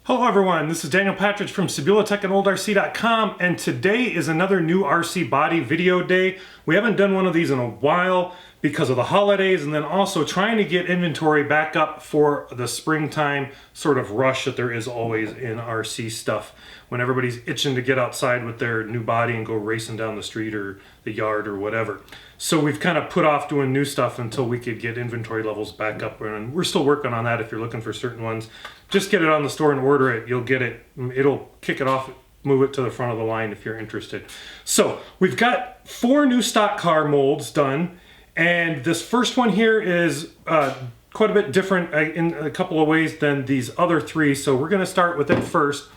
Hello everyone, this is Daniel Patridge from SibulaTech and OldRC.com, and today is another new RC body video day. We haven't done one of these in a while because of the holidays, and then also trying to get inventory back up for the springtime sort of rush that there is always in RC stuff when everybody's itching to get outside with their new body and go racing down the street or the yard or whatever. So we've kind of put off doing new stuff until we could get inventory levels back up, and we're still working on that. If you're looking for certain ones, just get it on the store and order it. You'll get it. It'll kick it off, move it to the front of the line if you're interested. So we've got 4 new stock car molds done, and this first one here is quite a bit different in a couple of ways than these other 3. So we're going to start with it first.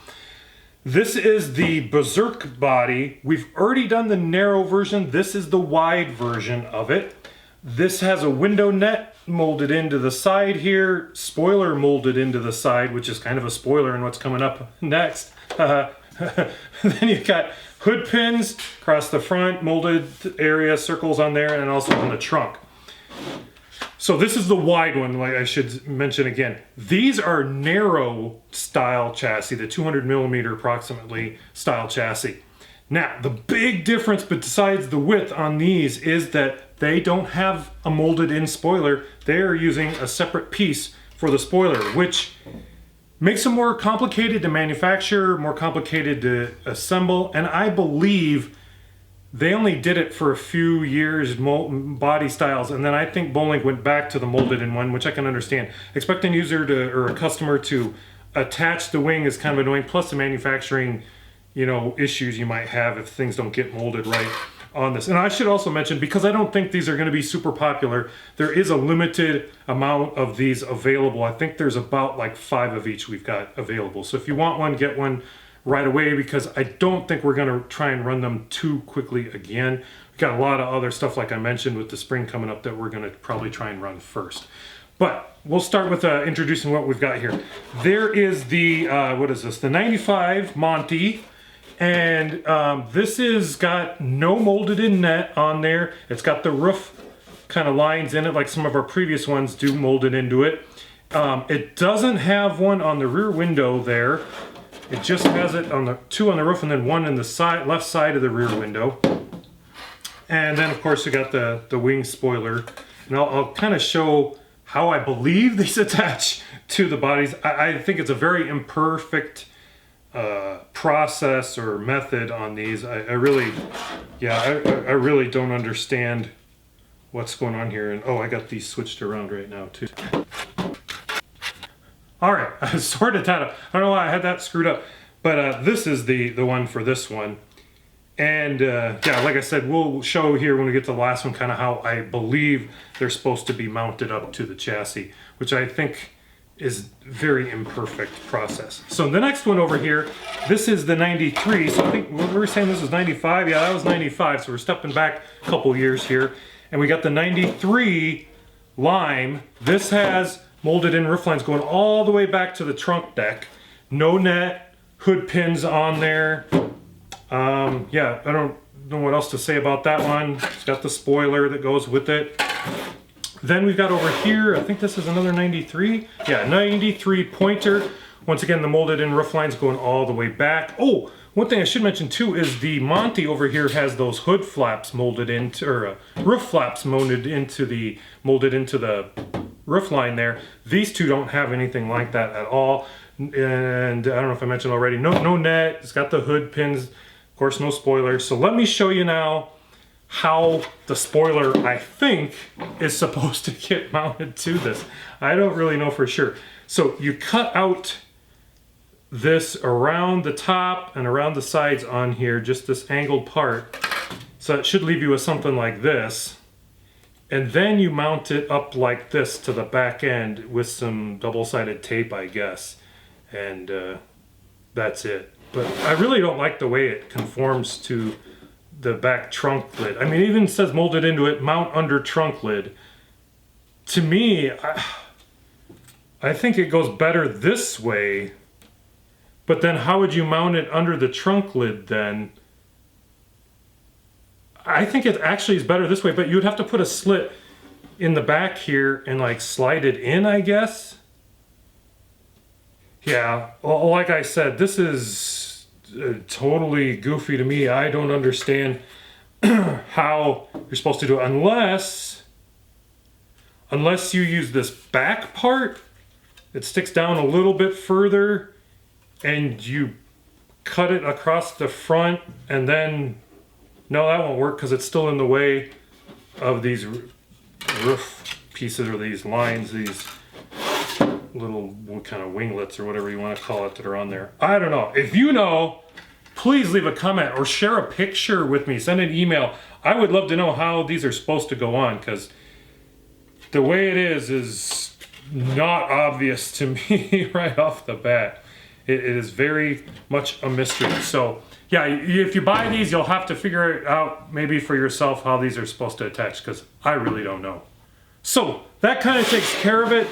This is the Berserk body. We've already done the narrow version. This is the wide version of it. This has a window net molded into the side here, spoiler molded into the side, which is kind of a spoiler in what's coming up next. Then you've got hood pins across the front, molded area, circles on there, and also on the trunk. So this is the wide one, like I should mention again. These are narrow style chassis, the 200 millimeter approximately style chassis. Now, the big difference besides the width on these is that they don't have a molded in spoiler. They're using a separate piece for the spoiler, which makes them more complicated to manufacture, more complicated to assemble, and I believe they only did it for a few years, body styles, and then I think BoLink went back to the molded in one, which I can understand. Expecting a user to, or a customer to attach the wing is kind of annoying, plus the manufacturing, issues you might have if things don't get molded right on this. And I should also mention, because I don't think these are going to be super popular, there is a limited amount of these available. I think there's about like 5 of each we've got available. So if you want one, get one right away, because I don't think we're going to try and run them too quickly again. We've got a lot of other stuff, like I mentioned, with the spring coming up that we're going to probably try and run first. But we'll start with introducing what we've got here. There is the, what is this? The 95 Monty. And this has got no molded in net on there. It's got the roof kind of lines in it like some of our previous ones do molded into it. It doesn't have one on the rear window there. It just has it on the 2 on the roof and then 1 in the side, left side of the rear window. And then of course we got the wing spoiler. And I'll kind of show how I believe these attach to the bodies. I think it's a very imperfect process or method on these. I really don't understand what's going on here. And I got these switched around right now too. All right, I sorted that out. I don't know why I had that screwed up, but this is the one for this one. And yeah, like I said, we'll show here when we get to the last one kind of how I believe they're supposed to be mounted up to the chassis, which I think is very imperfect process. So the next one over here, this is the 93. So I think we were saying this was 95. Yeah, that was 95. So we're stepping back a couple years here. And we got the 93 Lime. This has molded in roof lines going all the way back to the trunk deck. No net, hood pins on there. Yeah, I don't know what else to say about that one. It's got the spoiler that goes with it. Then we've got over here, I think this is another 93. Yeah, 93 pointer. Once again, the molded in roof lines going all the way back. Oh, one thing I should mention too is the Monty over here has those hood flaps molded into, or roof flaps molded into the roof line there. These two don't have anything like that at all. And I don't know if I mentioned already, no net. It's got the hood pins, of course, no spoiler. So let me show you now how the spoiler, I think, is supposed to get mounted to this. I don't really know for sure. So you cut out this around the top and around the sides on here, just this angled part. So it should leave you with something like this. And then you mount it up like this to the back end with some double-sided tape, I guess. And that's it. But I really don't like the way it conforms to the back trunk lid. I mean, it even says molded into it, mount under trunk lid. To me, I think it goes better this way, but then how would you mount it under the trunk lid then? I think it actually is better this way, but you'd have to put a slit in the back here and like slide it in, I guess. Yeah, well, like I said, this is totally goofy to me. I don't understand how you're supposed to do it unless you use this back part. It sticks down a little bit further and you cut it across the front, and then no, that won't work because it's still in the way of these roof pieces, or these lines, these little kind of winglets or whatever you want to call it that are on there. I don't know. If you know, please leave a comment or share a picture with me. Send an email. I would love to know how these are supposed to go on, because the way it is not obvious to me right off the bat. It is very much a mystery. So yeah, if you buy these, you'll have to figure it out maybe for yourself how these are supposed to attach, because I really don't know. So that kind of takes care of it.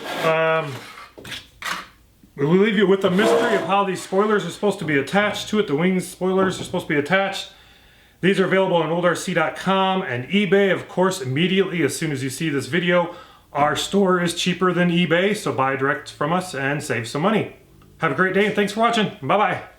We'll leave you with the mystery of how these spoilers are supposed to be attached to it. The wings spoilers are supposed to be attached. These are available on oldrc.com and eBay, of course, immediately as soon as you see this video. Our store is cheaper than eBay, so buy direct from us and save some money. Have a great day, and thanks for watching. Bye-bye.